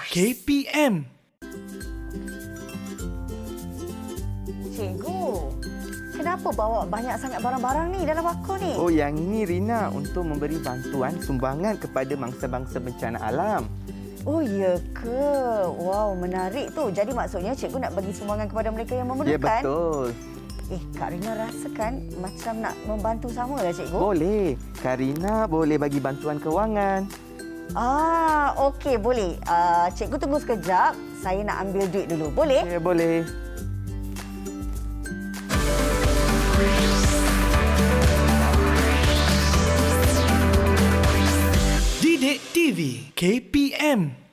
KPM. Cikgu, kenapa bawa banyak sangat barang-barang ni dalam bako ni? Oh, yang ini Rina untuk memberi bantuan sumbangan kepada mangsa-mangsa bencana alam. Oh, ya ke? Wow, menarik tu. Jadi maksudnya cikgu nak bagi sumbangan kepada mereka yang memerlukan? Ya, betul. Kak Rina rasakan macam nak membantu sama lah cikgu. Boleh. Kak Rina boleh bagi bantuan kewangan. Okey, boleh. Cikgu tunggu sekejap. Saya nak ambil duit dulu. Boleh? Ya, boleh. Didik TV KPM.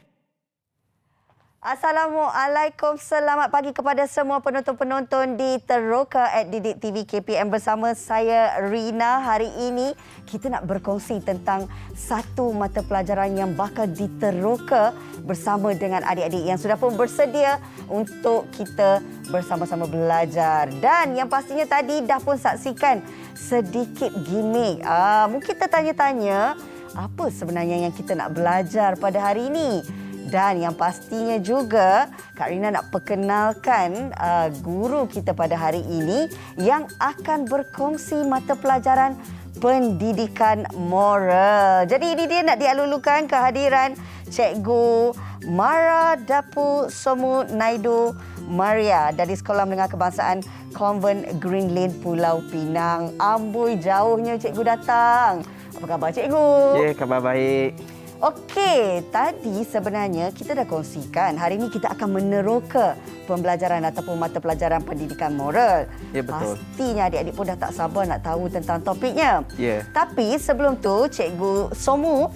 Assalamualaikum. Selamat pagi kepada semua penonton-penonton di Teroka at Didik TV KPM bersama saya Rina. Hari ini kita nak berkongsi tentang satu mata pelajaran yang bakal diteroka bersama dengan adik-adik yang sudah pun bersedia untuk kita bersama-sama belajar. Dan yang pastinya tadi dah pun saksikan sedikit gimmick. Mungkin tertanya-tanya apa sebenarnya yang kita nak belajar pada hari ini. Dan yang pastinya juga Kak Rina nak perkenalkan guru kita pada hari ini yang akan berkongsi mata pelajaran pendidikan moral. Jadi ini dia nak dialulukan kehadiran Cikgu Mara Dapu Somu Naidu Maria dari Sekolah Menengah Kebangsaan Convent Green Lane Pulau Pinang. Amboi, jauhnya cikgu datang. Apa khabar cikgu? Ya, khabar baik. Okey, tadi sebenarnya kita dah kongsikan hari ini kita akan meneroka pembelajaran ataupun mata pelajaran pendidikan moral. Ya, betul. Pastinya adik-adik pun dah tak sabar nak tahu tentang topiknya. Ya. Tapi sebelum tu, Cikgu Somu,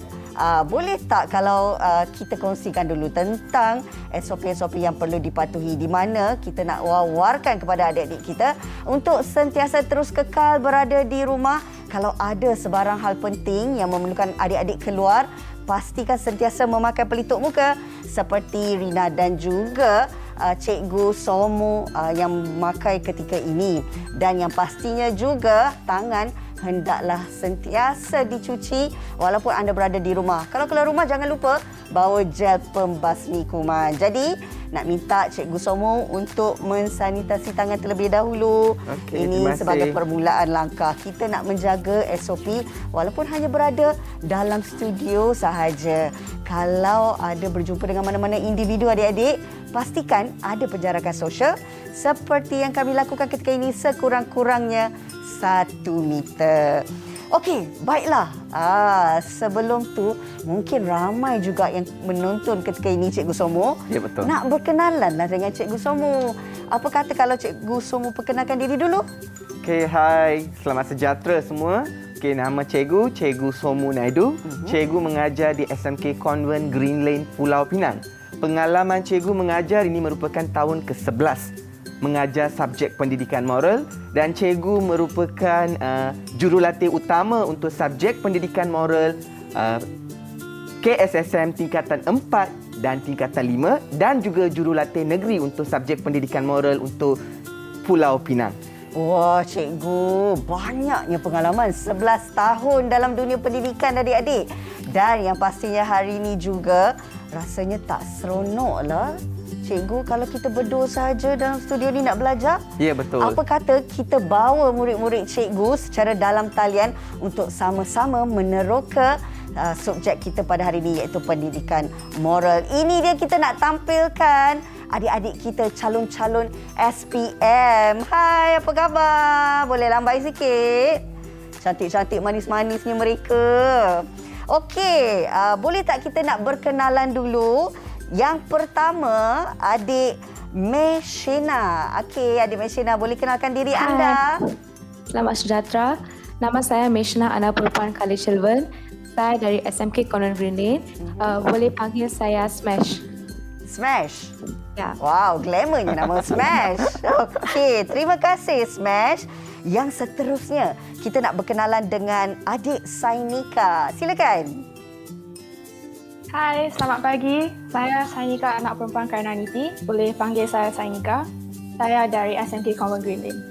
boleh tak kalau kita kongsikan dulu tentang SOP-SOP yang perlu dipatuhi di mana kita nak wawarkan kepada adik-adik kita untuk sentiasa terus kekal berada di rumah. Kalau ada sebarang hal penting yang memerlukan adik-adik keluar, pastikan sentiasa memakai pelitup muka seperti Rina dan juga Cikgu Somu yang memakai ketika ini. Dan yang pastinya juga tangan hendaklah sentiasa dicuci walaupun anda berada di rumah. Kalau keluar rumah jangan lupa bawa gel pembasmi kuman. Jadi nak minta Cikgu Somu untuk mensanitasi tangan terlebih dahulu. Okey, ini terima kasih. sebagai permulaan langkah kita nak menjaga SOP walaupun hanya berada dalam studio sahaja. Kalau ada berjumpa dengan mana-mana individu adik-adik, pastikan ada penjarakan sosial seperti yang kami lakukan ketika ini sekurang-kurangnya 1 meter. Okey, baiklah. Sebelum tu, mungkin ramai juga yang menonton ketika ini Cikgu Somu. Ya, betul. Nak berkenalanlah dengan Cikgu Somu. Apa kata kalau Cikgu Somu perkenalkan diri dulu? Okey, hai. Selamat sejahtera semua. Okey, nama Cikgu Somu Naidu. Cikgu mengajar di SMK Convent Green Lane Pulau Pinang. Pengalaman cikgu mengajar ini merupakan tahun ke-11 mengajar subjek pendidikan moral dan cikgu merupakan jurulatih utama untuk subjek pendidikan moral KSSM tingkatan 4 dan tingkatan 5 dan juga jurulatih negeri untuk subjek pendidikan moral untuk Pulau Pinang. Wah, cikgu, banyaknya pengalaman. 11 tahun dalam dunia pendidikan adik-adik. Dan yang pastinya hari ini juga rasanya tak seronoklah cikgu kalau kita berdua saja dalam studio ni nak belajar. Ya, betul. Apa kata kita bawa murid-murid cikgu secara dalam talian untuk sama-sama meneroka subjek kita pada hari ini iaitu pendidikan moral. Ini dia kita nak tampilkan adik-adik kita calon-calon SPM. Hai, apa khabar? Boleh lambai sikit? Cantik-cantik manis-manisnya mereka. Okey, boleh tak kita nak berkenalan dulu? Yang pertama, adik Meshina. Okey, adik Meshina, boleh kenalkan diri anda? Selamat sejahtera. Nama saya Meshina Ana Purpan Khalid Shelvan. Saya dari SMK Convent Green Lane. Boleh panggil saya Smash. Smash. Ya. Wow, glamournya nama Smash. Okey, terima kasih Smash. Yang seterusnya, kita nak berkenalan dengan adik Sainika. Silakan. Hai, selamat pagi. Saya Sainika, anak perempuan Karnaniti. Boleh panggil saya Sainika. Saya dari SMK Convent Green Lane.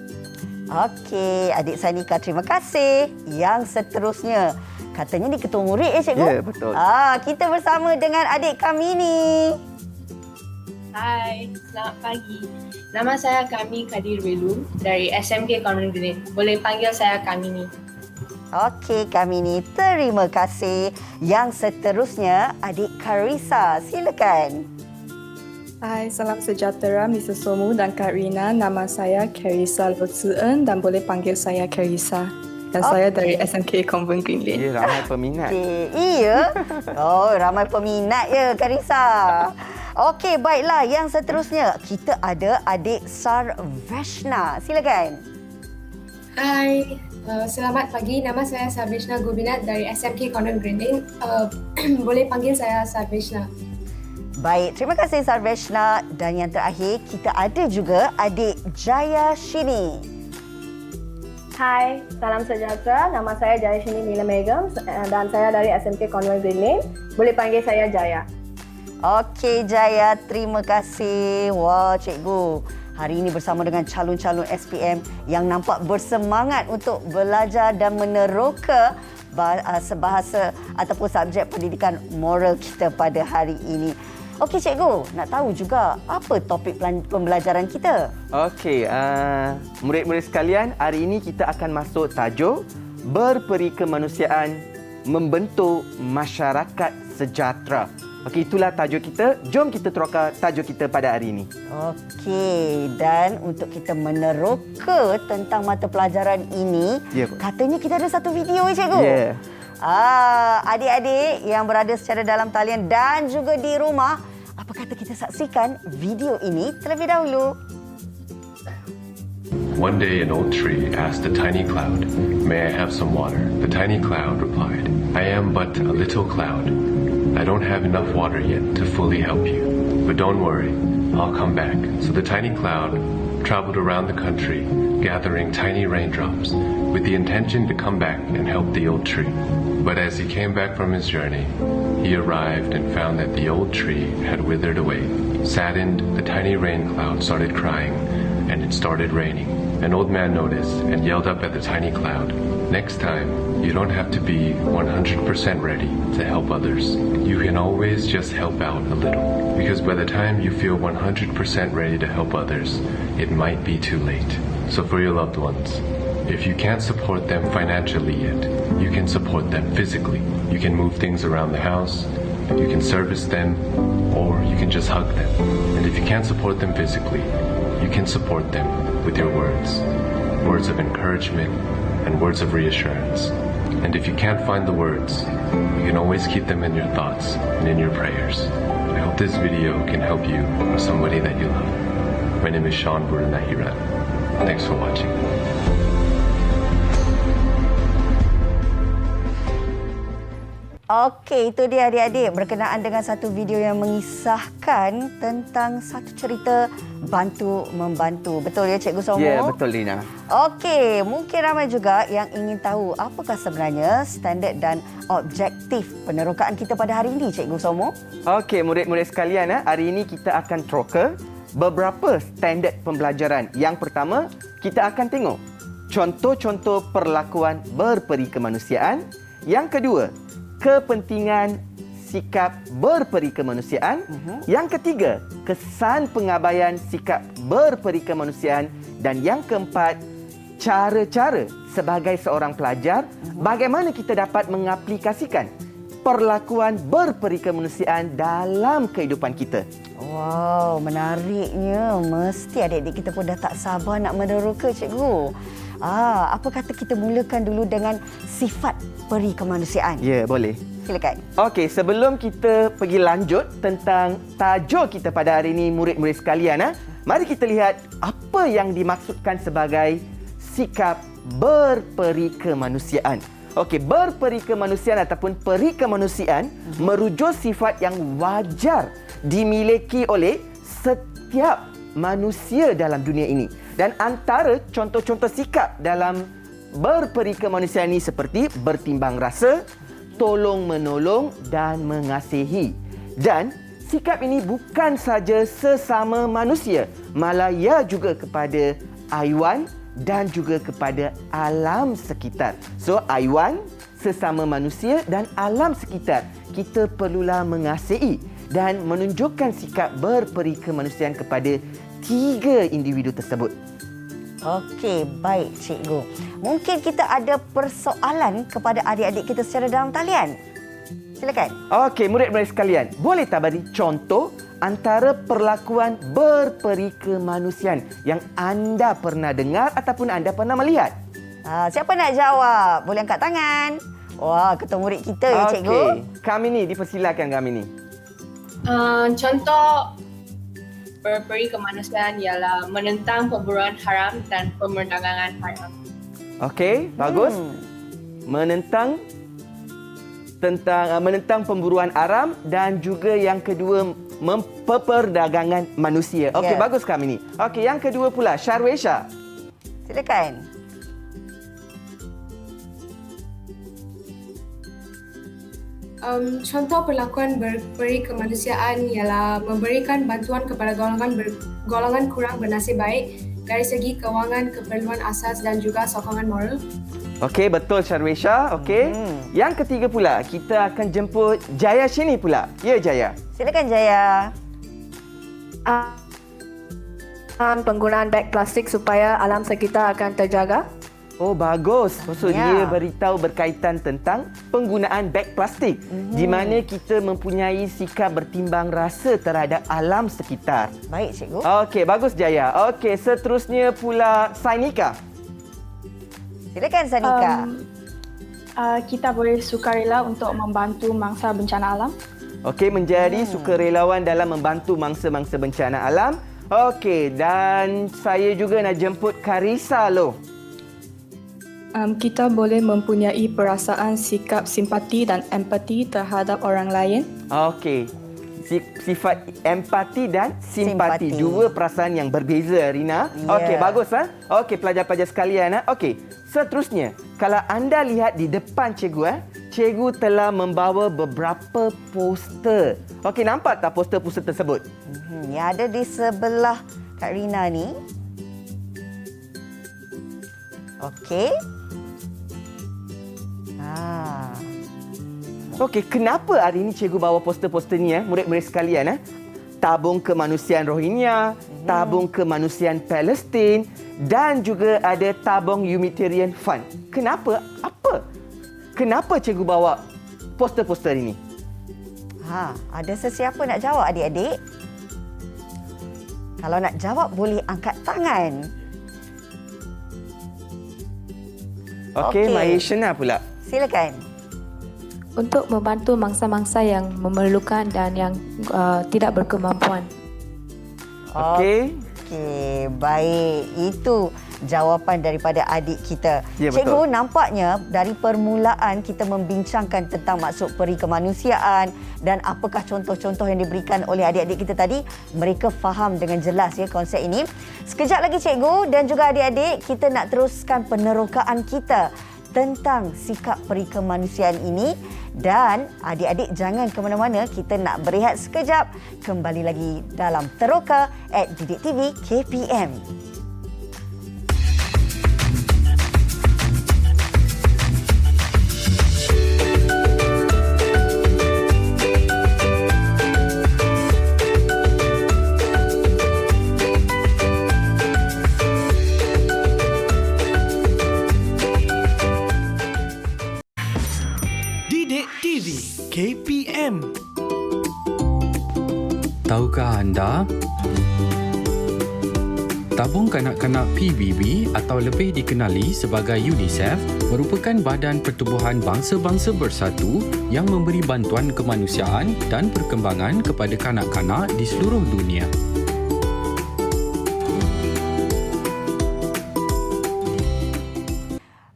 Okey, adik Sainika, terima kasih. Yang seterusnya, Katanya ni ketua murid cikgu? Ya, betul. Kita bersama dengan adik kami ni. Hai, selamat pagi. Nama saya Kami Kadir Welu dari SMK Convent Green. Boleh panggil saya Kami ni. Okey, kami ni. Terima kasih. Yang seterusnya, adik Karisa. Silakan. Hai, salam sejahtera Mr. Somu dan Kak Rina. Nama saya Karisa Lutsuen dan boleh panggil saya Karisa. Dan saya dari SMK Convent Green Lane. Ya, ramai peminat. Iya. Oh, ramai peminat ya, Karisa. Okey, baiklah. Yang seterusnya, kita ada adik Sarveshna. Silakan. Hai, selamat pagi. Nama saya Sarveshna Gobinat dari SMK Convent Green Lane. Boleh panggil saya Sarveshna. Baik, terima kasih Sarveshna. Dan yang terakhir, kita ada juga adik Jaya Shini. Hai, salam sejahtera. Nama saya Jaya Shini Nila Megam dan saya dari SMK Convent Green Lane. Boleh panggil saya Jaya. Okey Jaya, terima kasih. Wah, cikgu. Hari ini bersama dengan calon-calon SPM yang nampak bersemangat untuk belajar dan meneroka bahasa ataupun subjek pendidikan moral kita pada hari ini. Okey cikgu, nak tahu juga apa topik pembelajaran kita? Okey, murid-murid sekalian, hari ini kita akan masuk tajuk berperi kemanusiaan membentuk masyarakat sejahtera. Okey, itulah tajuk kita. Jom kita teroka tajuk kita pada hari ini. Okey, dan untuk kita meneroka tentang mata pelajaran ini, katanya kita ada satu video cikgu. Ya. Adik-adik yang berada secara dalam talian dan juga di rumah, apa kata kita saksikan video ini terlebih dahulu. One day an old tree asked a tiny cloud, "May I have some water?" The tiny cloud replied, "I am but a little cloud. I don't have enough water yet to fully help you. But don't worry, I'll come back." So the tiny cloud traveled around the country, gathering tiny raindrops with the intention to come back and help the old tree. But as he came back from his journey, he arrived and found that the old tree had withered away. Saddened, the tiny rain cloud started crying, and it started raining. An old man noticed and yelled up at the tiny cloud, "Next time, you don't have to be 100% ready to help others. You can always just help out a little, because by the time you feel 100% ready to help others, it might be too late. So for your loved ones, if you can't support them financially yet, you can support them physically. You can move things around the house, you can service them, or you can just hug them. And if you can't support them physically, you can support them with your words. Words of encouragement and words of reassurance. And if you can't find the words, you can always keep them in your thoughts and in your prayers. I hope this video can help you or somebody that you love. My name is Sean Buranahiran. Thanks for watching. Okey, itu dia adik-adik berkenaan dengan satu video yang mengisahkan tentang satu cerita bantu-membantu. Betul ya Cikgu Somo? Ya, betul Lina. Okey, mungkin ramai juga yang ingin tahu apakah sebenarnya standard dan objektif penerokaan kita pada hari ini Cikgu Somo? Okey, murid-murid sekalian, hari ini kita akan teroka beberapa standard pembelajaran. Yang pertama, kita akan tengok contoh-contoh perlakuan berperi kemanusiaan. Yang kedua, kepentingan sikap berperi kemanusiaan. Yang ketiga, kesan pengabaian sikap berperi kemanusiaan. Dan yang keempat, cara-cara sebagai seorang pelajar, bagaimana kita dapat mengaplikasikan perlakuan berperi kemanusiaan dalam kehidupan kita. Wow, menariknya. Mesti adik-adik kita pun dah tak sabar nak meneroka cikgu. Apa kata kita mulakan dulu dengan sifat peri kemanusiaan? Ya, boleh. Silakan. Okey, sebelum kita pergi lanjut tentang tajuk kita pada hari ini, murid-murid sekalian, mari kita lihat apa yang dimaksudkan sebagai sikap berperi kemanusiaan. Okey, berperi kemanusiaan ataupun peri kemanusiaan merujuk sifat yang wajar dimiliki oleh setiap manusia dalam dunia ini. Dan antara contoh-contoh sikap dalam berperi kemanusiaan ini seperti bertimbang rasa, tolong-menolong dan mengasihi. Dan sikap ini bukan saja sesama manusia, malah ia juga kepada haiwan dan juga kepada alam sekitar. So, haiwan, sesama manusia dan alam sekitar, kita perlulah mengasihi dan menunjukkan sikap berperi kemanusiaan kepada 3 individu tersebut. Okey, baik cikgu. Mungkin kita ada persoalan kepada adik-adik kita secara dalam talian. Silakan. Okey, murid-murid sekalian, boleh tak bagi contoh antara perlakuan berperi kemanusiaan yang anda pernah dengar ataupun anda pernah melihat? Siapa nak jawab? Boleh angkat tangan. Wah, ketua murid kita ya cikgu. Okey, kami ni dipersilakan kami ni. Contoh berperi kemanusiaan ialah menentang pemburuan haram dan pemerdagangan haram. Okey, bagus. Menentang pemburuan haram dan juga yang kedua perdagangan manusia. Okey, bagus kami ni. Okey, yang kedua pula Sharwesha. Silakan. Contoh perlakuan berperi kemanusiaan ialah memberikan bantuan kepada golongan kurang bernasib baik dari segi kewangan, keperluan asas dan juga sokongan moral. Okey, betul Sharwesha. Okey. Yang ketiga pula, kita akan jemput Jaya sini pula. Ya, Jaya. Silakan Jaya. Penggunaan beg plastik supaya alam sekitar akan terjaga. Oh, bagus. Maksud dia beritahu berkaitan tentang penggunaan beg plastik di mana kita mempunyai sikap bertimbang rasa terhadap alam sekitar. Baik, cikgu. Okey, bagus Jaya. Okey, seterusnya pula Sainika. Silakan Sanika. Kita boleh sukarela untuk membantu mangsa bencana alam. Okey, menjadi sukarelawan dalam membantu mangsa-mangsa bencana alam. Okey, dan saya juga nak jemput Karisa loh. Kita boleh mempunyai perasaan sikap simpati dan empati terhadap orang lain. Okey. Sifat empati dan simpati. Dua perasaan yang berbeza, Rina. Okey, bagus. Okey, pelajar-pelajar sekalian. Okey, seterusnya. Kalau anda lihat di depan cikgu, cikgu telah membawa beberapa poster. Okey, nampak tak poster-poster tersebut? Yang ada di sebelah Kak Rina ni. Okey. Okey, kenapa hari ini cikgu bawa poster-poster ni, murid-murid sekalian? Tabung kemanusiaan Rohingya, tabung kemanusiaan Palestin dan juga ada tabung Humanitarian Fund. Kenapa? Apa? Kenapa cikgu bawa poster-poster ini? Ada sesiapa nak jawab adik-adik? Kalau nak jawab boleh angkat tangan. Okey, Maishana pula. Silakan. Untuk membantu mangsa-mangsa yang memerlukan dan yang tidak berkemampuan. Okey. Okey, baik. Itu jawapan daripada adik kita. Ya, Cikgu, betul. nampaknya dari permulaan kita membincangkan tentang maksud peri kemanusiaan dan apakah contoh-contoh yang diberikan oleh adik-adik kita tadi. Mereka faham dengan jelas konsep ini. Sekejap lagi cikgu dan juga adik-adik, kita nak teruskan penerokaan kita tentang sikap peri kemanusiaan ini. Dan adik-adik jangan ke mana-mana, kita nak berehat sekejap. Kembali lagi dalam Teroka at Didik TV KPM. TV KPM. Tahukah anda? Tabung kanak-kanak PBB atau lebih dikenali sebagai UNICEF merupakan badan pertubuhan bangsa-bangsa bersatu yang memberi bantuan kemanusiaan dan perkembangan kepada kanak-kanak di seluruh dunia.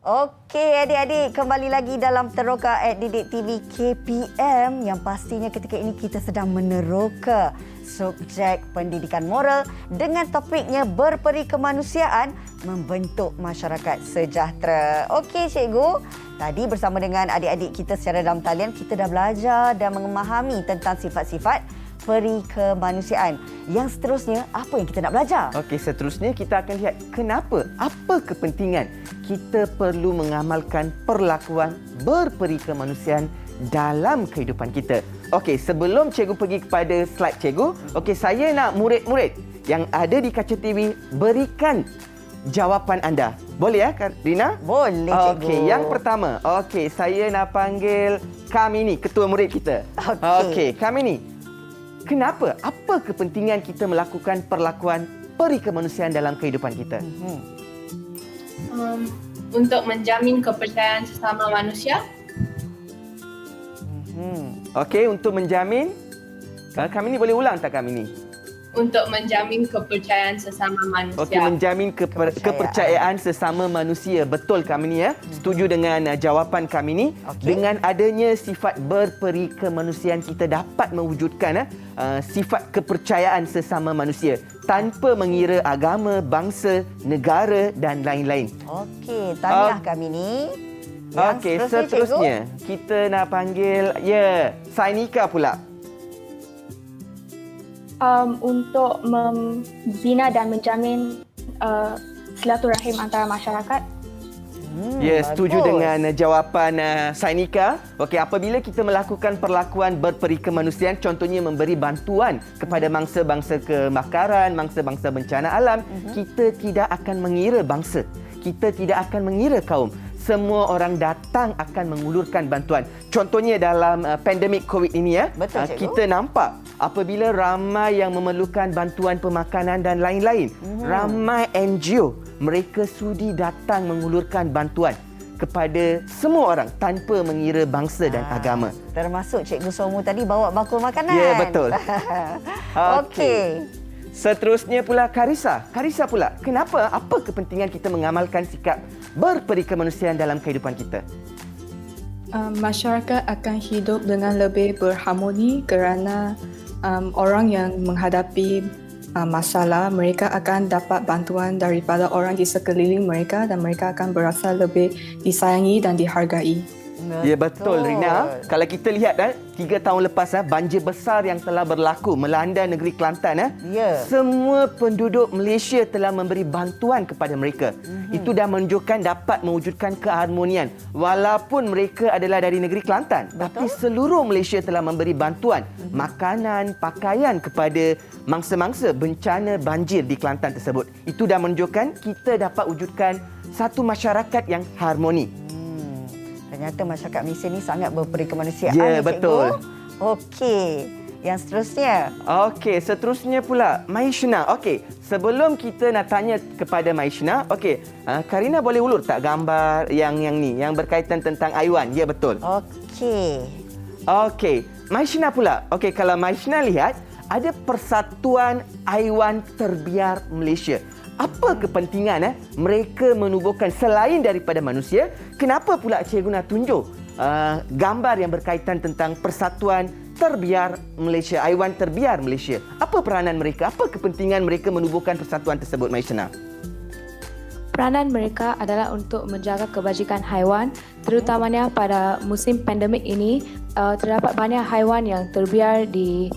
Okey adik-adik, kembali lagi dalam Teroka at Didik TV KPM yang pastinya ketika ini kita sedang meneroka subjek pendidikan moral dengan topiknya berperi kemanusiaan membentuk masyarakat sejahtera. Okey cikgu, tadi bersama dengan adik-adik kita secara dalam talian kita dah belajar dan memahami tentang sifat-sifat peri kemanusiaan. Yang seterusnya, apa yang kita nak belajar? Okey, seterusnya kita akan lihat kenapa, apa kepentingan kita perlu mengamalkan perlakuan berperi kemanusiaan dalam kehidupan kita. Okey, sebelum cikgu pergi kepada slide cikgu, okey, saya nak murid-murid yang ada di kaca TV berikan jawapan anda. Boleh ya, Rina? Boleh, cikgu. Okey, yang pertama. Okey, saya nak panggil Kamini, ketua murid kita. Okey, Kamini. Kenapa? Apa kepentingan kita melakukan perlakuan peri kemanusiaan dalam kehidupan kita? Untuk menjamin kepercayaan sesama manusia. Okey, untuk menjamin. Kamini boleh ulang tak, Kamini? Untuk menjamin kepercayaan sesama manusia. Okey, menjamin kepercayaan sesama manusia. Betul Kamini ya. Setuju dengan jawapan Kamini. Dengan adanya sifat berperi kemanusiaan, kita dapat mewujudkan sifat kepercayaan sesama manusia tanpa mengira agama, bangsa, negara dan lain-lain. Okey, tahniah Kamini. Okey, seterusnya kita nak panggil Sainika pula. Untuk membina dan menjamin silaturahim antara masyarakat. Setuju dengan jawapan Sainika. Okey, apabila kita melakukan perlakuan berperi kemanusiaan, contohnya memberi bantuan kepada bangsa-bangsa kebakaran, bangsa-bangsa bencana alam, kita tidak akan mengira bangsa. Kita tidak akan mengira kaum. Semua orang datang akan mengulurkan bantuan. Contohnya dalam pandemik COVID ini ya. Betul, cikgu. Kita nampak apabila ramai yang memerlukan bantuan pemakanan dan lain-lain. Ramai NGO, mereka sudi datang mengulurkan bantuan kepada semua orang tanpa mengira bangsa dan agama. Termasuk Cikgu Somu tadi bawa bakul makanan. Ya, betul. Okey. Seterusnya pula Karisa. Karisa pula, kenapa? Apa kepentingan kita mengamalkan sikap berperi kemanusiaan dalam kehidupan kita? Masyarakat akan hidup dengan lebih berharmoni kerana orang yang menghadapi masalah, mereka akan dapat bantuan daripada orang di sekeliling mereka dan mereka akan berasa lebih disayangi dan dihargai. Ya, betul Rina. Kalau kita lihat 3 tahun lepas banjir besar yang telah berlaku melanda negeri Kelantan semua penduduk Malaysia telah memberi bantuan kepada mereka. Itu dah menunjukkan dapat mewujudkan keharmonian walaupun mereka adalah dari negeri Kelantan. Tapi seluruh Malaysia telah memberi bantuan makanan, pakaian kepada mangsa-mangsa bencana banjir di Kelantan tersebut. Itu dah menunjukkan kita dapat wujudkan satu masyarakat yang harmoni. Ternyata masyarakat Malaysia ni sangat berperi kemanusiaan. Ya, betul. Okey. Yang seterusnya. Okey, seterusnya pula Maishna. Okey, sebelum kita nak tanya kepada Maishna, okey, Karina boleh ulur tak gambar yang ni yang berkaitan tentang Aiwan? Ya, betul. Okey. Okey, Maishna pula. Okey, kalau Maishna lihat ada Persatuan Aiwan Terbiar Malaysia. Apa kepentingan mereka menubuhkan selain daripada manusia? Kenapa pula cikgu nak tunjuk gambar yang berkaitan tentang Persatuan Terbiar Malaysia, Aiwan Terbiar Malaysia? Apa peranan mereka? Apa kepentingan mereka menubuhkan persatuan tersebut, Maishna? Peranan mereka adalah untuk menjaga kebajikan haiwan, terutamanya pada musim pandemik ini. Terdapat banyak haiwan yang terbiar di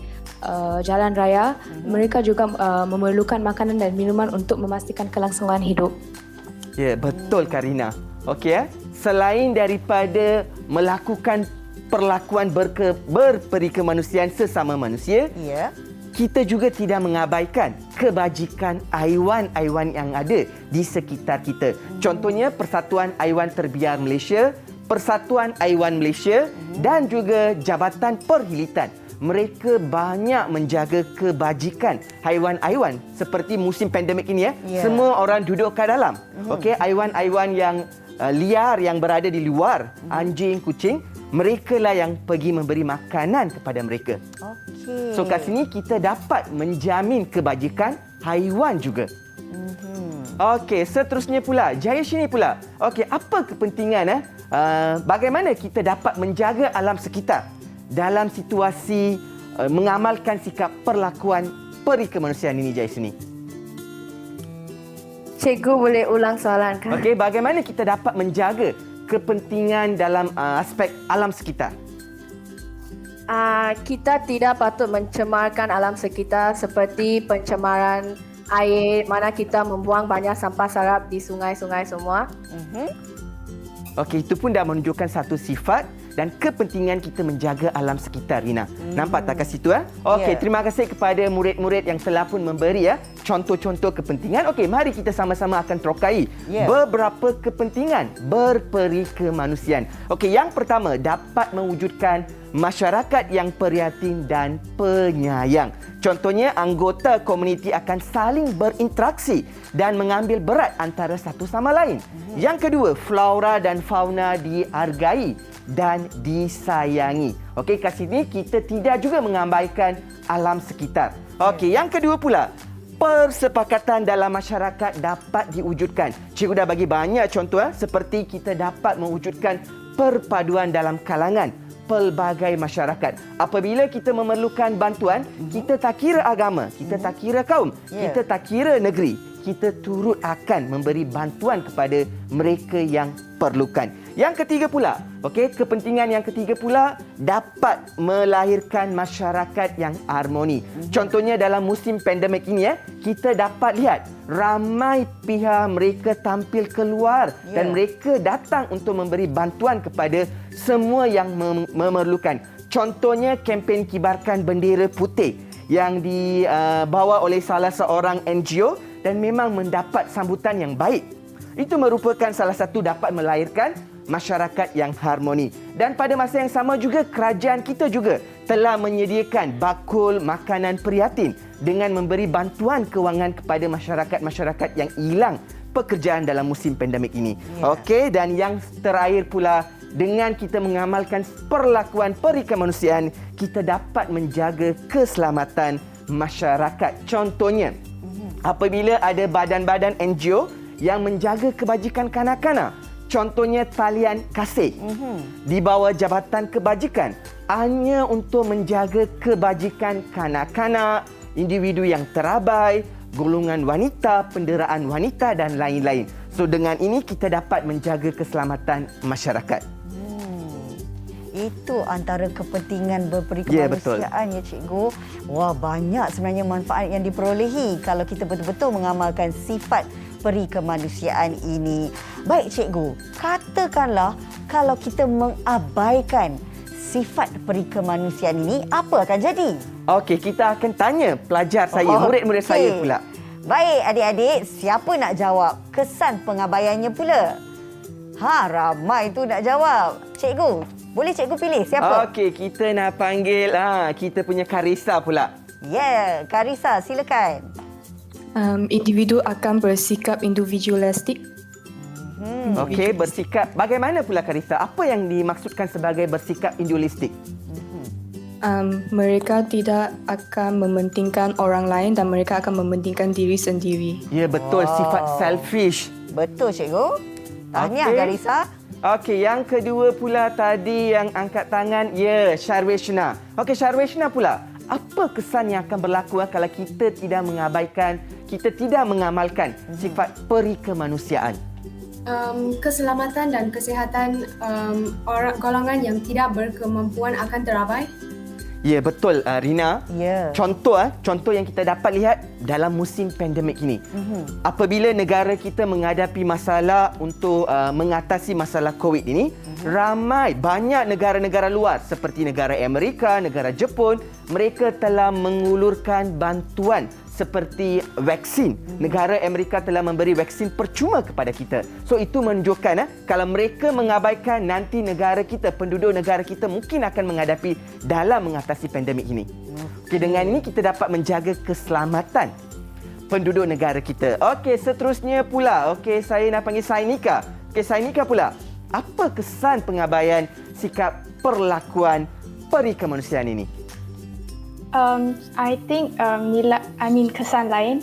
jalan raya. Mereka juga memerlukan makanan dan minuman untuk memastikan kelangsungan hidup. Ya, betul Karina. Okey selain daripada melakukan perlakuan berperi kemanusiaan sesama manusia, kita juga tidak mengabaikan kebajikan haiwan-haiwan yang ada di sekitar kita. Contohnya Persatuan Aiwan Terbiar Malaysia, Persatuan Aiwan Malaysia dan juga Jabatan Perhilitan. Mereka banyak menjaga kebajikan haiwan-haiwan seperti musim pandemik ini semua orang duduk kat dalam. Okey, haiwan-haiwan yang liar yang berada di luar, anjing, kucing, mereka lah yang pergi memberi makanan kepada mereka. So kat sini kita dapat menjamin kebajikan haiwan juga. Okey, seterusnya pula Jayashini pula. Okey, apa kepentingan bagaimana kita dapat menjaga alam sekitar dalam situasi mengamalkan sikap perlakuan peri kemanusiaan ini, Jayashini? Cikgu boleh ulang soalan kan? Okey, bagaimana kita dapat menjaga kepentingan dalam aspek alam sekitar? Kita tidak patut mencemarkan alam sekitar seperti pencemaran air, mana kita membuang banyak sampah sarap di sungai-sungai semua. Okey, itu pun dah menunjukkan satu sifat dan kepentingan kita menjaga alam sekitar, Rina. Nampak tak kat situ? Okey, terima kasih kepada murid-murid yang telah pun memberi contoh-contoh kepentingan. Okey, mari kita sama-sama akan terokai beberapa kepentingan berperi kemanusiaan. Okey, yang pertama, dapat mewujudkan masyarakat yang prihatin dan penyayang. Contohnya, anggota komuniti akan saling berinteraksi dan mengambil berat antara satu sama lain. Yang kedua, flora dan fauna dihargai dan disayangi. Okey, kat sini kita tidak juga mengabaikan alam sekitar. Okey, yang kedua pula, persepakatan dalam masyarakat dapat diwujudkan. Cikgu dah bagi banyak contoh seperti kita dapat mewujudkan perpaduan dalam kalangan pelbagai masyarakat. Apabila kita memerlukan bantuan, kita tak kira agama, kita tak kira kaum, kita tak kira negeri, kita turut akan memberi bantuan kepada mereka yang perlukan. Yang ketiga pula, okey, kepentingan yang ketiga pula dapat melahirkan masyarakat yang harmoni. Contohnya dalam musim pandemik ini kita dapat lihat ramai pihak mereka tampil keluar dan mereka datang untuk memberi bantuan kepada semua yang memerlukan. Contohnya kempen kibarkan bendera putih yang dibawa oleh salah seorang NGO dan memang mendapat sambutan yang baik. Itu merupakan salah satu dapat melahirkan masyarakat yang harmoni. Dan pada masa yang sama juga kerajaan kita juga telah menyediakan bakul makanan prihatin dengan memberi bantuan kewangan kepada masyarakat-masyarakat yang hilang pekerjaan dalam musim pandemik ini. Okey, dan yang terakhir pula, dengan kita mengamalkan perlakuan peri kemanusiaan, kita dapat menjaga keselamatan masyarakat. Contohnya, apabila ada badan-badan NGO yang menjaga kebajikan kanak-kanak, contohnya talian kasih di bawah Jabatan Kebajikan, hanya untuk menjaga kebajikan kanak-kanak, individu yang terabai, golongan wanita, penderaan wanita dan lain-lain. So dengan ini kita dapat menjaga keselamatan masyarakat. Itu antara kepentingan berperi kemanusiaan ya cikgu. Wah, banyak sebenarnya manfaat yang diperolehi kalau kita betul-betul mengamalkan sifat peri kemanusiaan ini. Baik cikgu, katakanlah kalau kita mengabaikan sifat peri kemanusiaan ini, apa akan jadi? Okey, kita akan tanya pelajar saya, murid-murid saya pula. Baik adik-adik, siapa nak jawab kesan pengabaiannya pula? Ramai tu nak jawab. Cikgu, boleh cikgu pilih siapa? Okey, kita nak panggil kita punya Karisa pula. Karisa, silakan. Individu akan bersikap individualistik. Okey, bersikap. Bagaimana pula Karisa? Apa yang dimaksudkan sebagai bersikap individualistik? Mereka tidak akan mementingkan orang lain dan mereka akan mementingkan diri sendiri. Ya, betul. Sifat selfish. Betul cikgu. Tahniah Karisa. Okey, yang kedua pula tadi yang angkat tangan, Sharweshna. Okey, Sharweshna pula. Apa kesan yang akan berlaku kalau kita tidak mengabaikan, kita tidak mengamalkan sifat peri kemanusiaan? Keselamatan dan kesihatan golongan yang tidak berkemampuan akan terabai. Ya, betul Rina. Contoh yang kita dapat lihat dalam musim pandemik ini. Apabila negara kita menghadapi masalah untuk mengatasi masalah COVID ini, banyak negara-negara luar seperti negara Amerika, negara Jepun, mereka telah mengulurkan bantuan seperti vaksin. Negara Amerika telah memberi vaksin percuma kepada kita. So itu menunjukkan kalau mereka mengabaikan, nanti negara kita, penduduk negara kita mungkin akan menghadapi dalam mengatasi pandemik ini. Okay, dengan ini kita dapat menjaga keselamatan penduduk negara kita. Okey, seterusnya pula. Okey, saya nak panggil Sainika. Okey, Sainika pula. Apa kesan pengabaian sikap perlakuan peri kemanusiaan ini? I think kesan lain,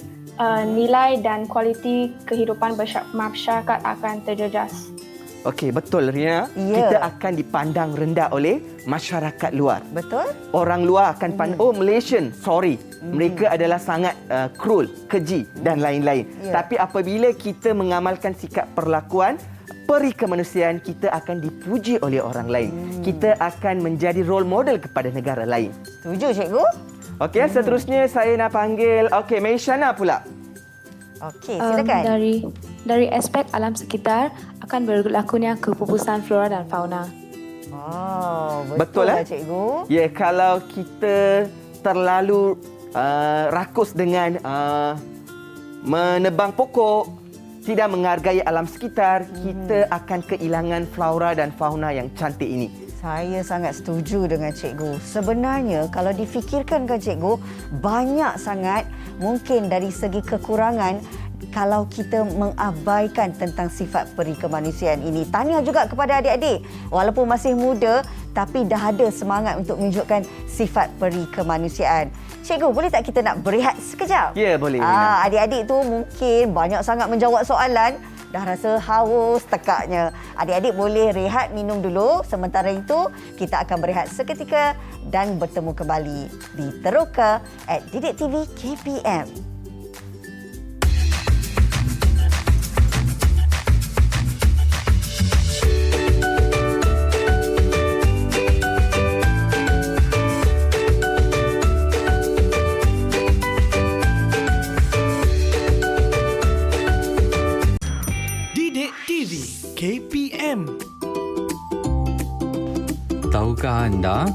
nilai dan kualiti kehidupan masyarakat akan terjejas. Okey, betul Rina. Kita akan dipandang rendah oleh masyarakat luar. Betul. Orang luar akan pandang, Malaysian, sorry. Mereka adalah sangat cruel, keji dan lain-lain. Tapi apabila kita mengamalkan sikap perlakuan peri kemanusiaan, kita akan dipuji oleh orang lain. Kita akan menjadi role model kepada negara lain. Setuju, cikgu? Okey, seterusnya saya nak panggil Meishana pula. Okey, silakan. Dari aspek alam sekitar akan berlakunya kepupusan flora dan fauna. Oh, Betul lah, cikgu. Ya, kalau kita terlalu rakus dengan menebang pokok, tidak menghargai alam sekitar, kita akan kehilangan flora dan fauna yang cantik ini. Saya sangat setuju dengan cikgu. Sebenarnya kalau difikirkan kan cikgu, banyak sangat mungkin dari segi kekurangan kalau kita mengabaikan tentang sifat peri kemanusiaan ini. Tahniah juga kepada adik-adik. Walaupun masih muda, tapi dah ada semangat untuk menunjukkan sifat peri kemanusiaan. Cikgu, boleh tak kita nak berehat sekejap? Ya, boleh, Rina. Adik-adik tu mungkin banyak sangat menjawab soalan. Dah rasa haus tekaknya. Adik-adik boleh rehat minum dulu. Sementara itu, kita akan berehat seketika dan bertemu kembali di Teroka at Didik TV KPM. TV KPM. Tahukah anda?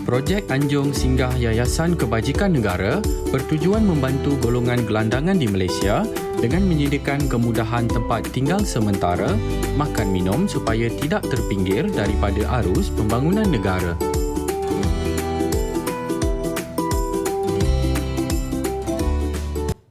Projek Anjung Singgah Yayasan Kebajikan Negara bertujuan membantu golongan gelandangan di Malaysia dengan menyediakan kemudahan tempat tinggal sementara, makan minum supaya tidak terpinggir daripada arus pembangunan negara.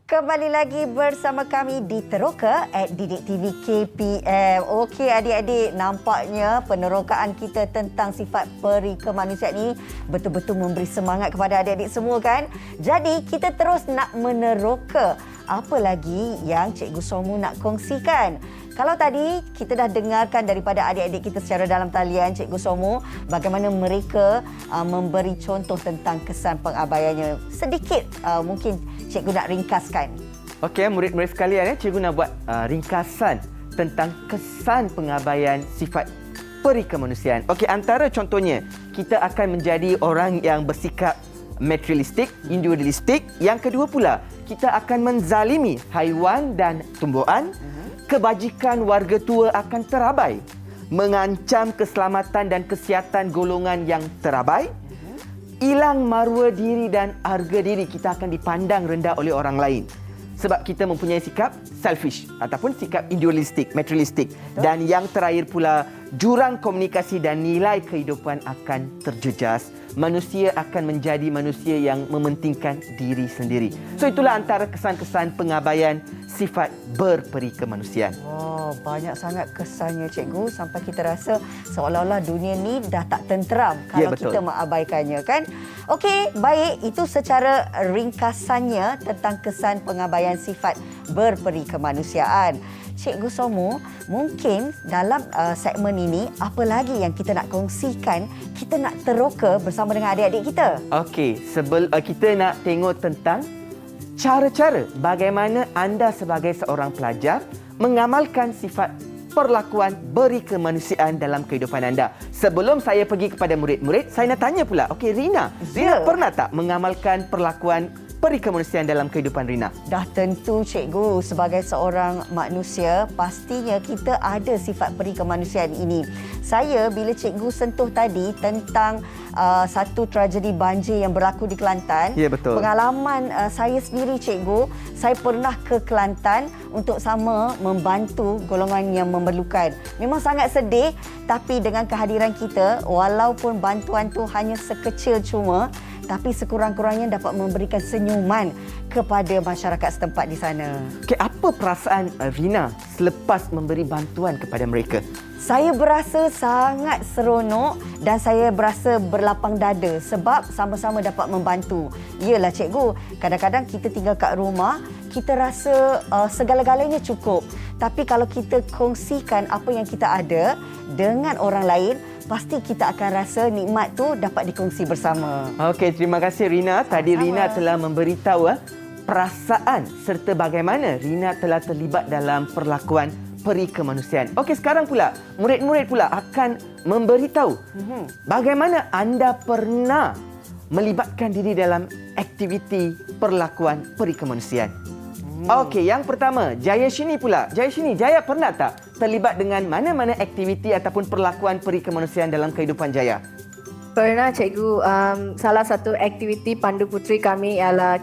Kembali lagi bersama kami di Teroka at Didik TV KPM. Okey adik-adik, nampaknya penerokaan kita tentang sifat peri kemanusiaan ini betul-betul memberi semangat kepada adik-adik semua kan? Jadi kita terus nak meneroka apa lagi yang Cikgu Somu nak kongsikan. Kalau tadi kita dah dengarkan daripada adik-adik kita secara dalam talian, Cikgu Somu, bagaimana mereka memberi contoh tentang kesan pengabaiannya. Sedikit mungkin Cikgu nak ringkaskan. Okey, murid-murid sekalian, Cikgu nak buat ringkasan tentang kesan pengabaian sifat peri kemanusiaan. Okey, antara contohnya, kita akan menjadi orang yang bersikap materialistik, individualistik. Yang kedua pula, kita akan menzalimi haiwan dan tumbuhan. Kebajikan warga tua akan terabai, mengancam keselamatan dan kesihatan golongan yang terabai, hilang maruah diri dan harga diri, kita akan dipandang rendah oleh orang lain sebab kita mempunyai sikap selfish ataupun sikap individualistik, materialistik. Dan yang terakhir pula, jurang komunikasi dan nilai kehidupan akan terjejas. Manusia akan menjadi manusia yang mementingkan diri sendiri. So itulah antara kesan-kesan pengabaian sifat berperi kemanusiaan. Oh, banyak sangat kesannya cikgu sampai kita rasa seolah-olah dunia ni dah tak tenteram kalau kita mengabaikannya kan. Okey, baik, itu secara ringkasannya tentang kesan pengabaian sifat berperi kemanusiaan. Cikgu Somu, mungkin dalam segmen ini apa lagi yang kita nak kongsikan, kita nak teroka bersama dengan adik-adik kita? Okey, kita nak tengok tentang cara-cara bagaimana anda sebagai seorang pelajar mengamalkan sifat perlakuan beri kemanusiaan dalam kehidupan anda. Sebelum saya pergi kepada murid-murid, saya nak tanya pula. Okey, Rina pernah tak mengamalkan perlakuan peri kemanusiaan dalam kehidupan Rina? Dah tentu cikgu, sebagai seorang manusia pastinya kita ada sifat peri kemanusiaan ini. Saya bila cikgu sentuh tadi tentang satu tragedi banjir yang berlaku di Kelantan. Ya, betul. Pengalaman saya sendiri cikgu, saya pernah ke Kelantan untuk sama membantu golongan yang memerlukan. Memang sangat sedih, tapi dengan kehadiran kita, walaupun bantuan tu hanya sekecil cuma, tapi sekurang-kurangnya dapat memberikan senyuman kepada masyarakat setempat di sana. Okay, apa perasaan Rina selepas memberi bantuan kepada mereka? Saya berasa sangat seronok dan saya berasa berlapang dada sebab sama-sama dapat membantu. Iyalah cikgu, kadang-kadang kita tinggal kat rumah, kita rasa segala-galanya cukup. Tapi kalau kita kongsikan apa yang kita ada dengan orang lain, pasti kita akan rasa nikmat tu dapat dikongsi bersama. Okey, terima kasih Rina. Tadi Rina telah memberitahu perasaan serta bagaimana Rina telah terlibat dalam perlakuan perikemanusiaan. Okey, sekarang pula murid-murid pula akan memberitahu bagaimana anda pernah melibatkan diri dalam aktiviti perlakuan perikemanusiaan. Okey, yang pertama, Jayashini pula. Jayashini, Jaya pernah tak terlibat dengan mana-mana aktiviti ataupun perlakuan perikemanusiaan dalam kehidupan Jaya? Pernah cikgu, salah satu aktiviti Pandu Putri kami ialah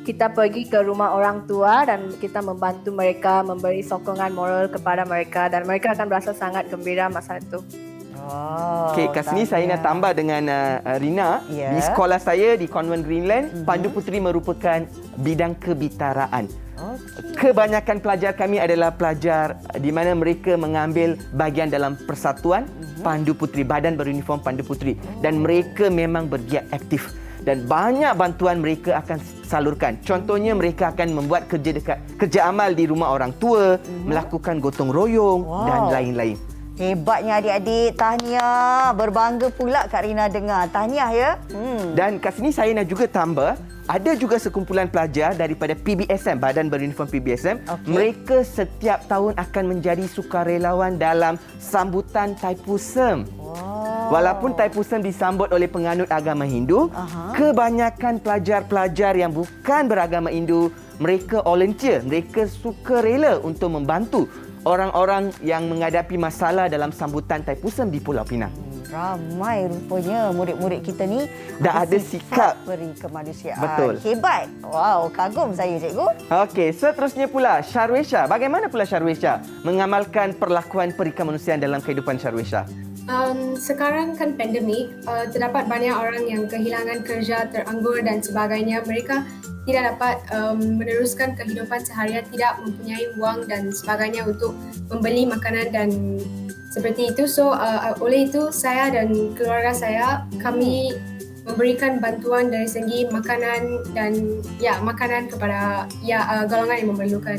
kita pergi ke rumah orang tua dan kita membantu mereka, memberi sokongan moral kepada mereka dan mereka akan berasa sangat gembira masa itu. Okey, kat sini saya nak tambah dengan Rina. Di sekolah saya di Convent Greenland, Pandu Putri merupakan bidang kebitaraan. Kebanyakan pelajar kami adalah pelajar di mana mereka mengambil bahagian dalam persatuan Pandu Putri, Badan Beruniform Pandu Putri, dan mereka memang bergiat aktif dan banyak bantuan mereka akan salurkan. Contohnya mereka akan membuat kerja amal di rumah orang tua, melakukan gotong royong dan lain-lain. Hebatnya adik-adik. Tahniah. Berbangga pula Kak Rina dengar. Tahniah ya. Dan kat sini saya nak juga tambah, ada juga sekumpulan pelajar daripada PBSM, Badan Beruniform PBSM. Mereka setiap tahun akan menjadi sukarelawan dalam sambutan Thaipusam. Walaupun Thaipusam disambut oleh penganut agama Hindu, kebanyakan pelajar-pelajar yang bukan beragama Hindu, mereka volunteer, mereka sukarela untuk membantu orang-orang yang menghadapi masalah dalam sambutan Thaipusam di Pulau Pinang. Ramai rupanya murid-murid kita ni dah ada sikap perikemanusiaan. Betul. Hebat. Wow, kagum saya cikgu. Okey, seterusnya pula Sharwisha. Bagaimana pula Sharwisha mengamalkan perlakuan perikemanusiaan dalam kehidupan Sharwisha? Sekarang kan pandemik, terdapat banyak orang yang kehilangan kerja, teranggur dan sebagainya. Mereka tidak dapat meneruskan kehidupan seharian, tidak mempunyai wang dan sebagainya untuk membeli makanan dan seperti itu. So, oleh itu saya dan keluarga saya, kami memberikan bantuan dari segi makanan dan makanan kepada golongan yang memerlukan.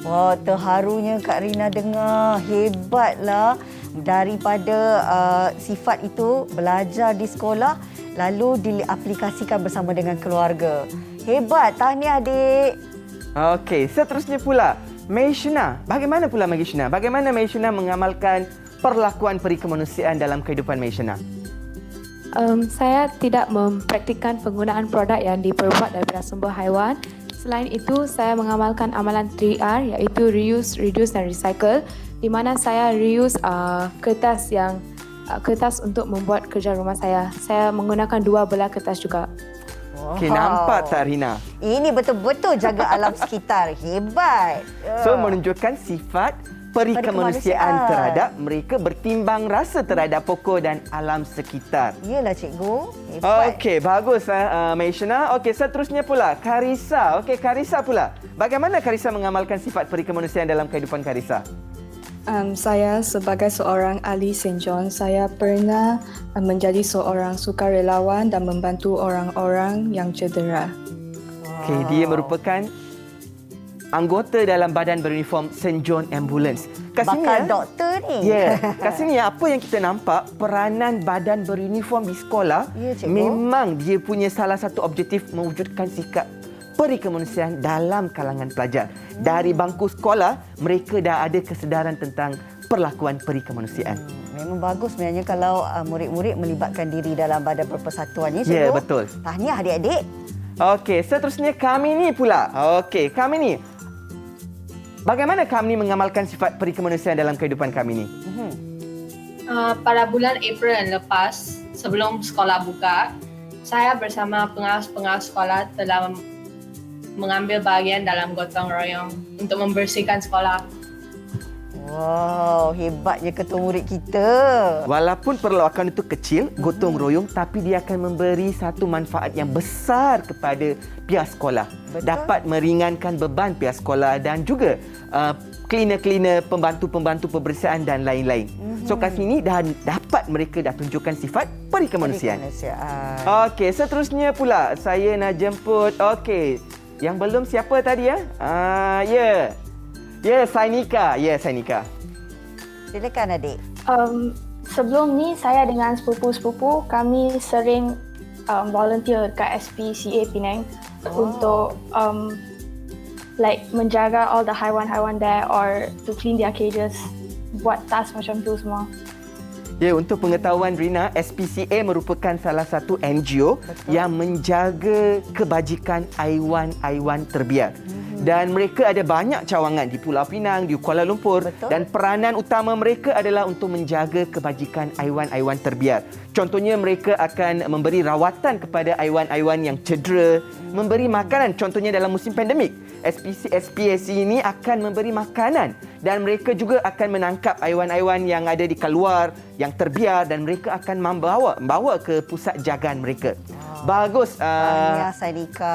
Wah, terharunya Kak Rina dengar. Hebatlah. Daripada sifat itu belajar di sekolah lalu diaplikasikan bersama dengan keluarga. Hebat, tahniah adik. Okey, seterusnya pula Maishna. Bagaimana pula Maishna? Bagaimana Maishna mengamalkan perlakuan perikemanusiaan dalam kehidupan Maishna? Saya tidak mempraktikkan penggunaan produk yang diperbuat daripada sumber haiwan. Selain itu, saya mengamalkan amalan 3R iaitu reuse, reduce dan recycle, di mana saya reuse kertas untuk membuat kerja rumah saya. Saya menggunakan 2 belah kertas juga. Okey, nampak tak Rina? Ini betul-betul jaga alam sekitar. Hebat. So, menunjukkan sifat perikemanusiaan terhadap mereka, bertimbang rasa terhadap pokok dan alam sekitar. Iyalah cikgu. Hebat. Okey, bagus Maishna. Okey, seterusnya pula Karissa. Okey, Karissa pula. Bagaimana Karissa mengamalkan sifat perikemanusiaan dalam kehidupan Karissa? Saya sebagai seorang ahli St. John, saya pernah menjadi seorang sukarelawan dan membantu orang-orang yang cedera. Okey, dia merupakan anggota dalam Badan Beruniform St. John Ambulance. Bakal doktor ni. Kat sini apa yang kita nampak, peranan Badan Beruniform di sekolah, memang dia punya salah satu objektif mewujudkan sikap perikemanusiaan dalam kalangan pelajar. Dari bangku sekolah, mereka dah ada kesedaran tentang perlakuan perikemanusiaan. Memang bagus sebenarnya kalau murid-murid melibatkan diri dalam badan perpersatuan ni, cikgu. Ya, betul. Tahniah adik-adik. Okey, seterusnya Kamini pula. Okey, Kamini. Bagaimana Kamini mengamalkan sifat perikemanusiaan dalam kehidupan Kamini? Pada bulan April yang lepas, sebelum sekolah buka, saya bersama pengawas-pengawas sekolah telah mengambil bahagian dalam gotong royong untuk membersihkan sekolah. Wow, hebatnya ketua murid kita. Walaupun perlawakan itu kecil, gotong royong, tapi dia akan memberi satu manfaat yang besar kepada pihak sekolah. Betul. Dapat meringankan beban pihak sekolah dan juga cleaner-cleaner, pembantu-pembantu pembersihan dan lain-lain. So kat sini dah dapat mereka dah tunjukkan sifat perikemanusiaan. Okey, seterusnya pula saya nak jemput. Okey, yang belum siapa tadi ya? Sainika. Sainika. Silakan adik. Sebelum ni saya dengan sepupu-sepupu kami sering volunteer kat SPCA Penang untuk like menjaga all the haiwan-haiwan there or to clean their cages, buat task macam tu semua. Ya, untuk pengetahuan Rina, SPCA merupakan salah satu NGO yang menjaga kebajikan haiwan-haiwan terbiar. Dan mereka ada banyak cawangan di Pulau Pinang, di Kuala Lumpur. Dan peranan utama mereka adalah untuk menjaga kebajikan haiwan-haiwan terbiar. Contohnya mereka akan memberi rawatan kepada haiwan-haiwan yang cedera, memberi makanan, contohnya dalam musim pandemik. SPCA ini akan memberi makanan dan mereka juga akan menangkap haiwan-haiwan yang ada di keluar, yang terbiar dan mereka akan membawa ke pusat jagaan mereka. Bagus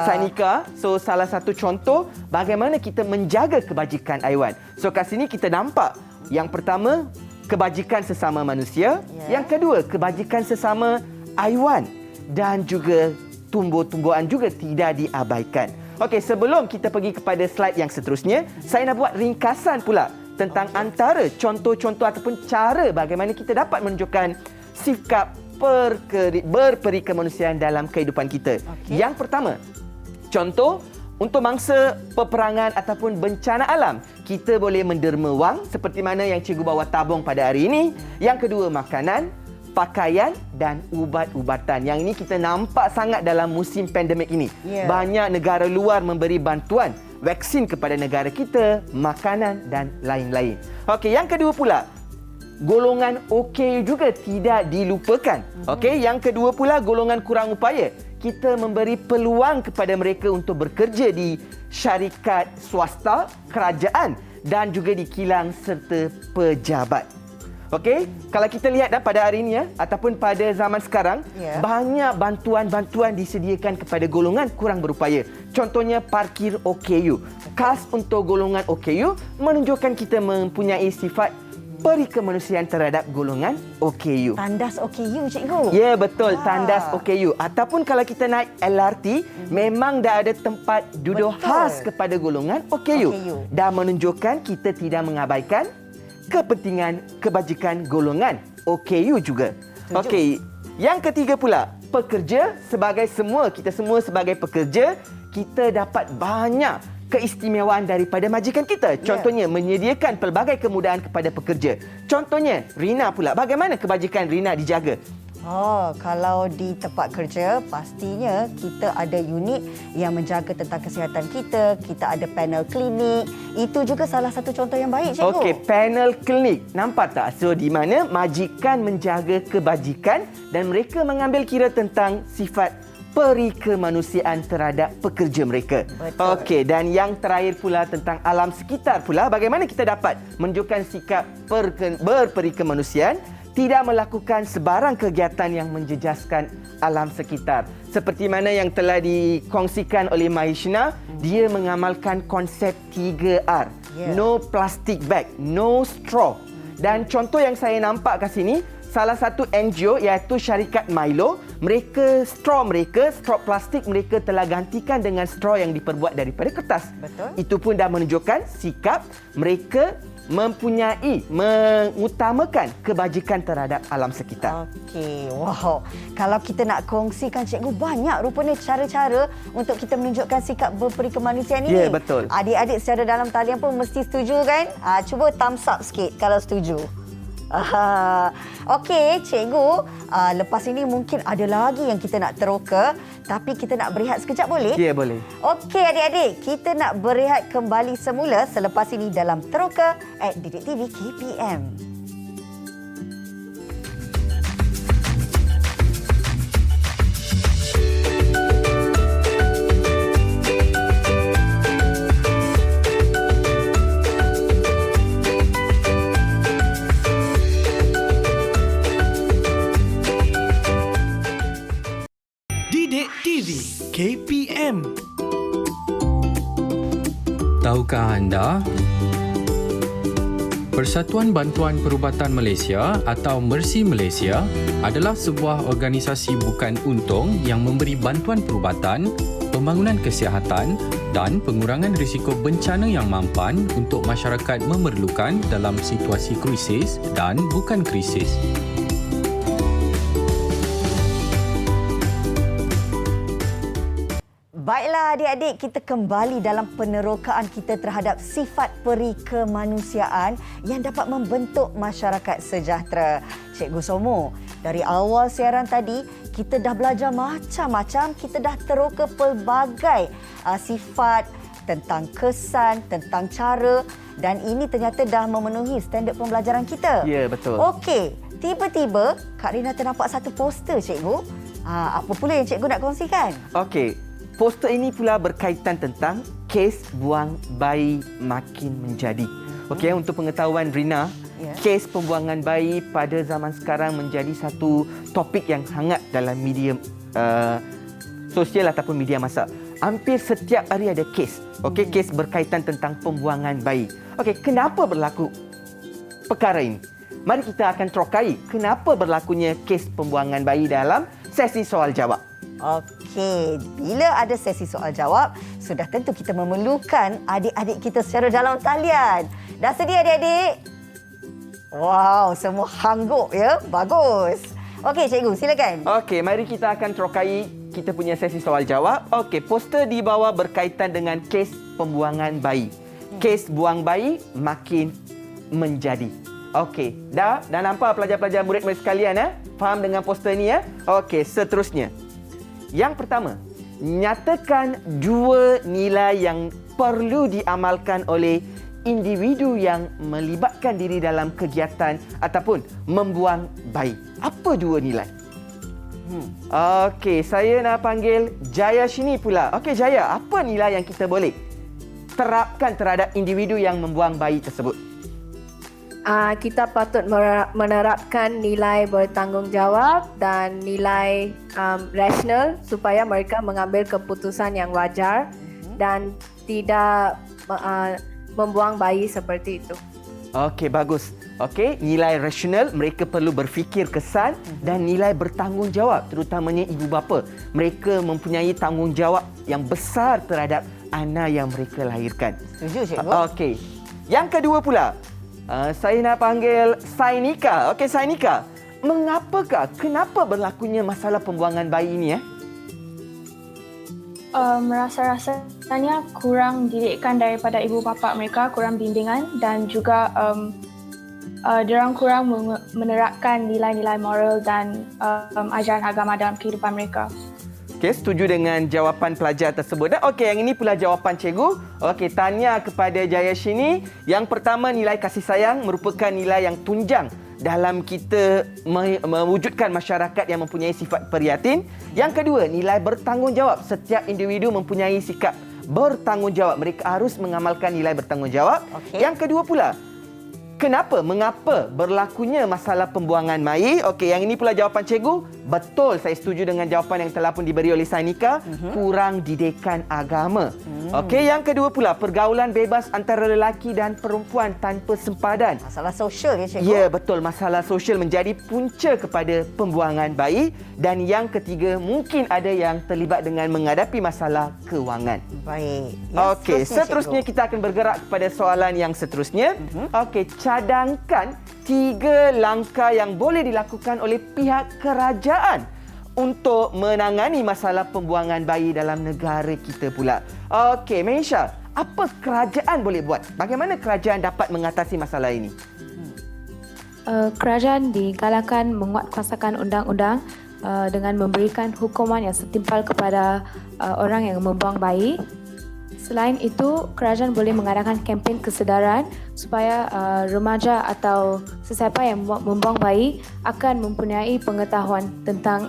Sanika. So salah satu contoh bagaimana kita menjaga kebajikan haiwan. So kat sini kita nampak yang pertama kebajikan sesama manusia, yang kedua kebajikan sesama haiwan dan juga tumbuh-tumbuhan juga tidak diabaikan. Okey, sebelum kita pergi kepada slide yang seterusnya, saya nak buat ringkasan pula tentang antara contoh-contoh ataupun cara bagaimana kita dapat menunjukkan sikap berperi kemanusiaan dalam kehidupan kita. Yang pertama, contoh untuk mangsa peperangan ataupun bencana alam, kita boleh menderma wang seperti mana yang cikgu bawa tabung pada hari ini. Yang kedua, makanan, pakaian dan ubat-ubatan. Yang ini kita nampak sangat dalam musim pandemik ini. Banyak negara luar memberi bantuan vaksin kepada negara kita, makanan dan lain-lain. Okey, yang kedua pula, golongan OKU juga tidak dilupakan. Okey, yang kedua pula golongan kurang upaya. Kita memberi peluang kepada mereka untuk bekerja di syarikat swasta, kerajaan dan juga di kilang serta pejabat. Okey, kalau kita lihat pada hari ini ataupun pada zaman sekarang, banyak bantuan-bantuan disediakan kepada golongan kurang berupaya. Contohnya parkir OKU. Khas untuk golongan OKU menunjukkan kita mempunyai sifat peri kemanusiaan terhadap golongan OKU. Tandas OKU, cikgu. Ya, betul. Tandas OKU. Ataupun kalau kita naik LRT, memang dah ada tempat duduk khas kepada golongan OKU. Dan menunjukkan kita tidak mengabaikan kepentingan kebajikan golongan OKU juga. Okey, yang ketiga pula, pekerja kita semua sebagai pekerja, kita dapat banyak keistimewaan daripada majikan kita. Contohnya menyediakan pelbagai kemudahan kepada pekerja. Contohnya Rina pula, bagaimana kebajikan Rina dijaga? Kalau di tempat kerja, pastinya kita ada unit yang menjaga tentang kesihatan kita. Kita ada panel klinik. Itu juga salah satu contoh yang baik, cikgu. Okey, panel klinik. Nampak tak? So, di mana majikan menjaga kebajikan dan mereka mengambil kira tentang sifat peri kemanusiaan terhadap pekerja mereka. Okey, dan yang terakhir pula tentang alam sekitar pula, bagaimana kita dapat menunjukkan sikap berperi kemanusiaan, tidak melakukan sebarang kegiatan yang menjejaskan alam sekitar. Seperti mana yang telah dikongsikan oleh Mahishna, dia mengamalkan konsep 3R. No plastic bag, no straw. Dan contoh yang saya nampak kat sini, salah satu NGO iaitu syarikat Milo, straw plastik mereka telah gantikan dengan straw yang diperbuat daripada kertas. Itu pun dah menunjukkan sikap mereka mengutamakan kebajikan terhadap alam sekitar. Okey, wow. Kalau kita nak kongsikan, cikgu, banyak rupanya cara-cara untuk kita menunjukkan sikap berperi kemanusiaan ini. Ya, betul. Adik-adik secara dalam talian pun mesti setuju kan? Cuba thumbs up sikit kalau setuju. Okey, cikgu, lepas ini mungkin ada lagi yang kita nak teroka, tapi kita nak berehat sekejap, boleh? Ya, boleh. Okey, adik-adik, kita nak berehat kembali semula selepas ini dalam Teroka at Didik TV KPM. Didik TV KPM. Tahukah anda? Persatuan Bantuan Perubatan Malaysia atau Mercy Malaysia adalah sebuah organisasi bukan untung yang memberi bantuan perubatan, pembangunan kesihatan dan pengurangan risiko bencana yang mampan untuk masyarakat memerlukan dalam situasi krisis dan bukan krisis. Baiklah adik-adik, kita kembali dalam penerokaan kita terhadap sifat peri kemanusiaan yang dapat membentuk masyarakat sejahtera. Cikgu Somo, dari awal siaran tadi, kita dah belajar macam-macam, kita dah teroka pelbagai sifat tentang kesan, tentang cara dan ini ternyata dah memenuhi standard pembelajaran kita. Ya, betul. Okey, tiba-tiba Kak Rina ternampak satu poster, cikgu. Apa pula yang cikgu nak kongsikan? Okey, poster ini pula berkaitan tentang kes buang bayi makin menjadi. Okey, untuk pengetahuan Rina, kes pembuangan bayi pada zaman sekarang menjadi satu topik yang hangat dalam media sosial ataupun media massa. Hampir setiap hari ada kes. Okey, kes berkaitan tentang pembuangan bayi. Okey, kenapa berlaku perkara ini? Mari kita akan terokai kenapa berlakunya kes pembuangan bayi dalam sesi soal jawab. Okey, bila ada sesi soal jawab, sudah tentu kita memerlukan adik-adik kita secara dalam talian. Dah sedia adik-adik? Wow, semua hangguk ya. Bagus. Okey, cikgu, silakan. Okey, mari kita akan terokai kita punya sesi soal jawab. Okey, poster di bawah berkaitan dengan kes pembuangan bayi. Kes buang bayi makin menjadi. Okey, dah nampak pelajar-pelajar murid-murid sekalian faham dengan poster ni ya? Okey, seterusnya. Yang pertama, nyatakan dua nilai yang perlu diamalkan oleh individu yang melibatkan diri dalam kegiatan ataupun membuang bayi. Apa dua nilai? Okey, saya nak panggil Jaya sini pula. Okey, Jaya, apa nilai yang kita boleh terapkan terhadap individu yang membuang bayi tersebut? Kita patut menerapkan nilai bertanggungjawab dan nilai rasional supaya mereka mengambil keputusan yang wajar dan tidak membuang bayi seperti itu. Okey, bagus. Okey, nilai rasional, mereka perlu berfikir kesan dan nilai bertanggungjawab, terutamanya ibu bapa. Mereka mempunyai tanggungjawab yang besar terhadap anak yang mereka lahirkan. Setuju, cikgu. Okey. Yang kedua pula, saya nak panggil Sainika. Okey, Sainika. Kenapa berlakunya masalah pembuangan bayi ini? Rasa-rasanya kurang didikan daripada ibu bapa mereka, kurang bimbingan dan juga diorang kurang menerapkan nilai-nilai moral dan ajaran agama dalam kehidupan mereka. Okey, setuju dengan jawapan pelajar tersebut. Okey, yang ini pula jawapan cikgu. Okey, tanya kepada Jayashini. Yang pertama, nilai kasih sayang merupakan nilai yang tunjang dalam kita mewujudkan masyarakat yang mempunyai sifat prihatin. Yang kedua, nilai bertanggungjawab. Setiap individu mempunyai sikap bertanggungjawab. Mereka harus mengamalkan nilai bertanggungjawab. Okay. Yang kedua pula, mengapa berlakunya masalah pembuangan bayi? Okey, yang ini pula jawapan cikgu. Betul, saya setuju dengan jawapan yang telah pun diberi oleh Sainika. Kurang didikan agama. Okey, yang kedua pula, pergaulan bebas antara lelaki dan perempuan tanpa sempadan. Masalah sosial ya, cikgu? Ya, betul. Masalah sosial menjadi punca kepada pembuangan bayi. Dan yang ketiga, mungkin ada yang terlibat dengan menghadapi masalah kewangan. Baik. Okey, seterusnya kita akan bergerak kepada soalan yang seterusnya. Okey, cadangkan 3 langkah yang boleh dilakukan oleh pihak kerajaan untuk menangani masalah pembuangan bayi dalam negara kita pula. Okey, Meisha, apa kerajaan boleh buat? Bagaimana kerajaan dapat mengatasi masalah ini? Kerajaan digalakkan menguatkuasakan undang-undang dengan memberikan hukuman yang setimpal kepada orang yang membuang bayi. Selain itu, kerajaan boleh mengadakan kempen kesedaran supaya remaja atau sesiapa yang membuang bayi akan mempunyai pengetahuan tentang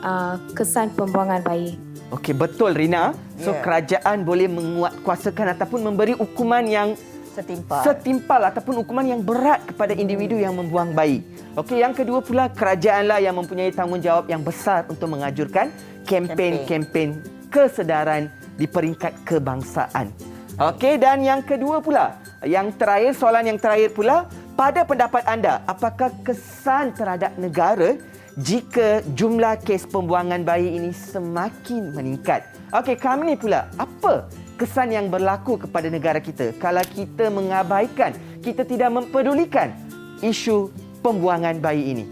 kesan pembuangan bayi. Okey, betul Rina. So, kerajaan boleh menguatkuasakan ataupun memberi hukuman yang setimpal ataupun hukuman yang berat kepada individu yang membuang bayi. Okey, yang kedua pula, kerajaanlah yang mempunyai tanggungjawab yang besar untuk mengajurkan kempen-kempen kesedaran di peringkat kebangsaan. Okey, dan yang kedua pula, yang terakhir, soalan yang terakhir pula, pada pendapat anda, apakah kesan terhadap negara jika jumlah kes pembuangan bayi ini semakin meningkat? Okey, kami ni pula, apa kesan yang berlaku kepada negara kita kalau kita mengabaikan, kita tidak mempedulikan isu pembuangan bayi ini?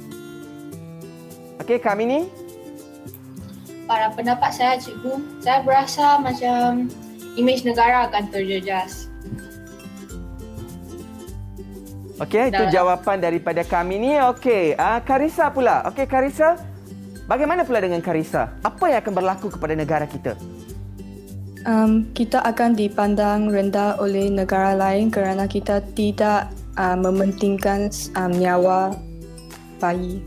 Okey, kami ni? Pada pendapat saya, cikgu, saya berasa macam imej negara akan terjejas. Okey, itu jawapan daripada kami ni. Okey, Karissa pula. Okey, Karissa, bagaimana pula dengan Karissa? Apa yang akan berlaku kepada negara kita? Kita akan dipandang rendah oleh negara lain kerana kita tidak mementingkan nyawa bayi.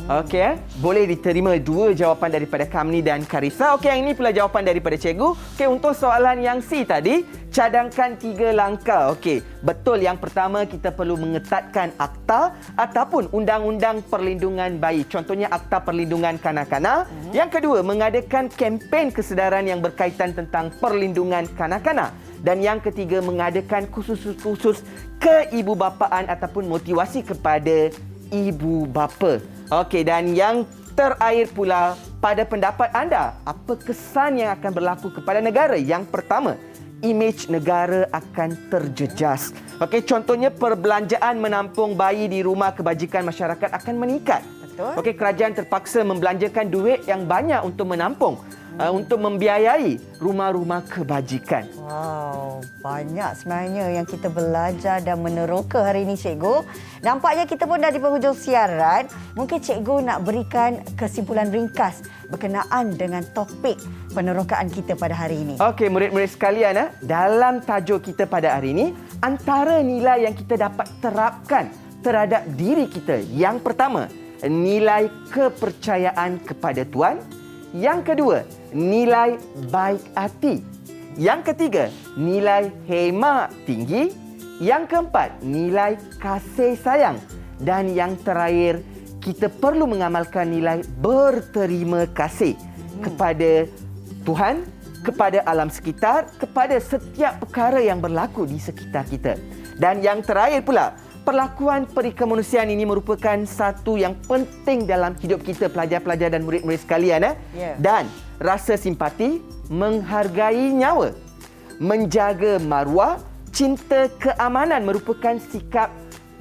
Okey, boleh diterima dua jawapan daripada Kamni dan Karissa. Okey, yang ini pula jawapan daripada cikgu. Okey, untuk soalan yang C tadi, cadangkan 3 langkah. Okey, betul yang pertama kita perlu mengetatkan akta ataupun undang-undang perlindungan bayi. Contohnya akta perlindungan kanak-kanak. Yang kedua, mengadakan kempen kesedaran yang berkaitan tentang perlindungan kanak-kanak. Dan yang ketiga, mengadakan kursus-kursus keibubapaan ataupun motivasi kepada ibu bapa. Okey, dan yang terakhir pula, pada pendapat anda, apa kesan yang akan berlaku kepada negara? Yang pertama, imej negara akan terjejas. Okey, contohnya perbelanjaan menampung bayi di rumah kebajikan masyarakat akan meningkat. Betul. Okey, kerajaan terpaksa membelanjakan duit yang banyak untuk menampung, untuk membiayai rumah-rumah kebajikan. Wow, banyak sebenarnya yang kita belajar dan meneroka hari ini, cikgu. Nampaknya kita pun dah di penghujung siaran. Mungkin cikgu nak berikan kesimpulan ringkas berkenaan dengan topik penerokaan kita pada hari ini. Okey, murid-murid sekalian, dalam tajuk kita pada hari ini, antara nilai yang kita dapat terapkan terhadap diri kita. Yang pertama, nilai kepercayaan kepada Tuhan. Yang kedua, nilai baik hati. Yang ketiga, nilai hemat tinggi. Yang keempat, nilai kasih sayang. Dan yang terakhir, kita perlu mengamalkan nilai berterima kasih kepada Tuhan, kepada alam sekitar, kepada setiap perkara yang berlaku di sekitar kita. Dan yang terakhir pula, perlakuan perikemanusiaan ini merupakan satu yang penting dalam hidup kita, pelajar-pelajar dan murid-murid sekalian. Dan rasa simpati, menghargai nyawa, menjaga maruah, cinta keamanan merupakan sikap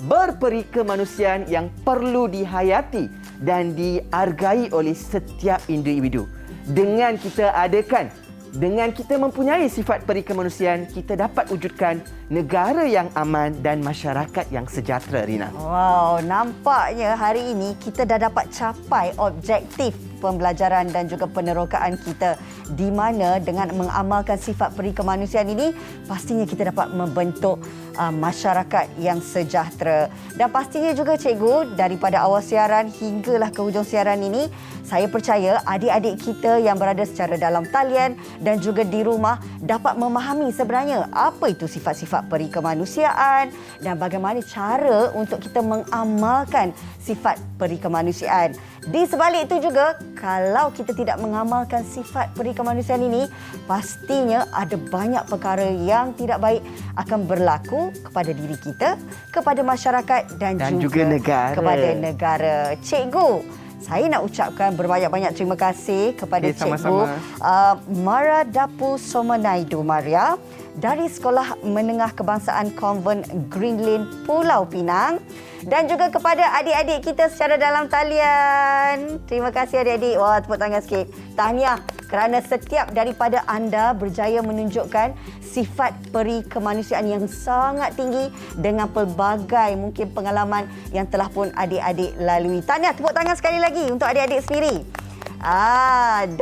berperikemanusiaan yang perlu dihayati dan dihargai oleh setiap individu. Dengan kita mempunyai sifat perikemanusiaan, kita dapat wujudkan negara yang aman dan masyarakat yang sejahtera, Rina. Wow, nampaknya hari ini kita dah dapat capai objektif pembelajaran dan juga penerokaan kita, di mana dengan mengamalkan sifat perikemanusiaan ini, pastinya kita dapat membentuk masyarakat yang sejahtera. Dan pastinya juga, cikgu, daripada awal siaran hinggalah ke hujung siaran ini, saya percaya adik-adik kita yang berada secara dalam talian dan juga di rumah dapat memahami sebenarnya apa itu sifat-sifat perikemanusiaan dan bagaimana cara untuk kita mengamalkan sifat perikemanusiaan. Di sebalik itu juga, kalau kita tidak mengamalkan sifat perikemanusiaan ini, pastinya ada banyak perkara yang tidak baik akan berlaku kepada diri kita, kepada masyarakat dan juga negara. Kepada negara. Cikgu, saya nak ucapkan berbanyak-banyak terima kasih kepada Cikgu Mara Dapu Somanaidu Maria dari Sekolah Menengah Kebangsaan Konvent Green Lane, Pulau Pinang, dan juga kepada adik-adik kita secara dalam talian. Terima kasih adik-adik. Wah, tepuk tangan sikit. Tahniah kerana setiap daripada anda berjaya menunjukkan sifat perikemanusiaan yang sangat tinggi dengan pelbagai mungkin pengalaman yang telah pun adik-adik lalui. Tahniah, tepuk tangan sekali lagi untuk adik-adik sendiri.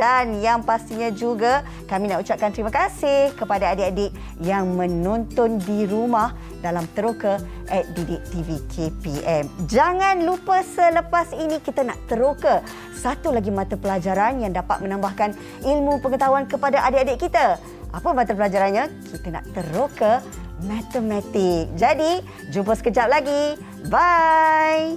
Dan yang pastinya juga kami nak ucapkan terima kasih kepada adik-adik yang menonton di rumah dalam teroka @Didik TV KPM. Jangan lupa selepas ini kita nak teroka satu lagi mata pelajaran yang dapat menambahkan ilmu pengetahuan kepada adik-adik kita. Apa mata pelajarannya? Kita nak teroka matematik. Jadi, jumpa sekejap lagi. Bye!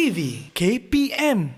TV KPM